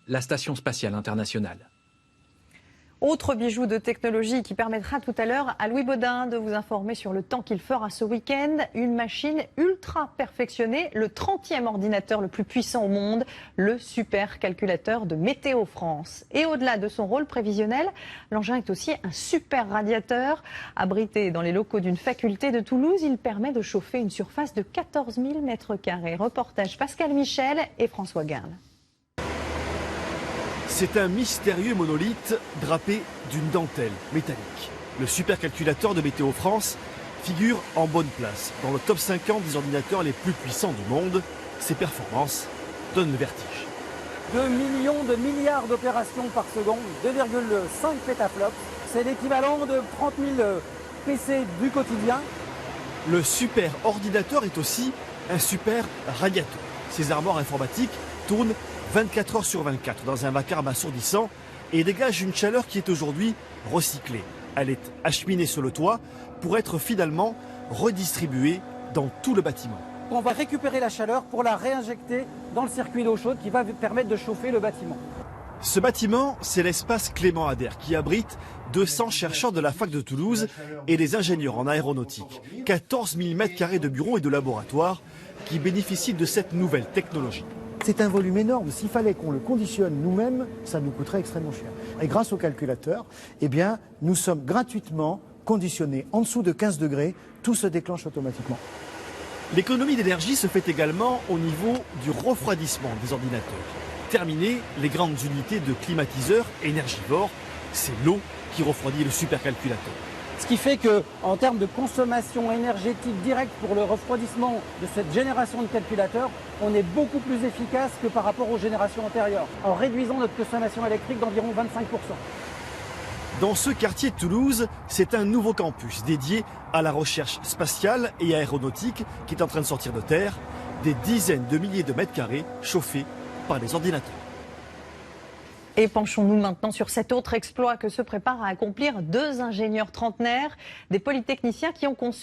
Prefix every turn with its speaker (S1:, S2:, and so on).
S1: la Station spatiale internationale.
S2: Autre bijou de technologie qui permettra tout à l'heure à Louis Baudin de vous informer sur le temps qu'il fera ce week-end. Une machine ultra perfectionnée, le 30e ordinateur le plus puissant au monde, le supercalculateur de Météo France. Et au-delà de son rôle prévisionnel, l'engin est aussi un super radiateur. Abrité dans les locaux d'une faculté de Toulouse, il permet de chauffer une surface de 14 000 m². Reportage Pascal Michel et François Guinle.
S3: C'est un mystérieux monolithe drapé d'une dentelle métallique. Le supercalculateur de Météo France figure en bonne place dans le top 50 des ordinateurs les plus puissants du monde. Ses performances donnent le vertige.
S4: 2 millions de milliards d'opérations par seconde, 2,5 pétaflops. C'est l'équivalent de 30 000 PC du quotidien.
S3: Le super ordinateur est aussi un super radiateur. Ses armoires informatiques tournent 24 heures sur 24 dans un vacarme assourdissant et dégage une chaleur qui est aujourd'hui recyclée. Elle est acheminée sur le toit pour être finalement redistribuée dans tout le bâtiment.
S4: On va récupérer la chaleur pour la réinjecter dans le circuit d'eau chaude qui va permettre de chauffer le bâtiment.
S3: Ce bâtiment, c'est l'espace Clément Ader qui abrite 200 chercheurs de la fac de Toulouse et des ingénieurs en aéronautique. 14 000 m² de bureaux et de laboratoires qui bénéficient de cette nouvelle technologie.
S5: C'est un volume énorme. S'il fallait qu'on le conditionne nous-mêmes, ça nous coûterait extrêmement cher. Et grâce au calculateur, eh bien, nous sommes gratuitement conditionnés en dessous de 15 degrés. Tout se déclenche automatiquement.
S3: L'économie d'énergie se fait également au niveau du refroidissement des ordinateurs. Terminé les grandes unités de climatiseurs énergivores, c'est l'eau qui refroidit le supercalculateur.
S4: Ce qui fait qu'en termes de consommation énergétique directe pour le refroidissement de cette génération de calculateurs, on est beaucoup plus efficace que par rapport aux générations antérieures, en réduisant notre consommation électrique d'environ 25%.
S3: Dans ce quartier de Toulouse, c'est un nouveau campus dédié à la recherche spatiale et aéronautique qui est en train de sortir de terre. Des dizaines de milliers de mètres carrés chauffés par les ordinateurs.
S2: Et penchons-nous maintenant sur cet autre exploit que se préparent à accomplir deux ingénieurs trentenaires, des polytechniciens qui ont conçu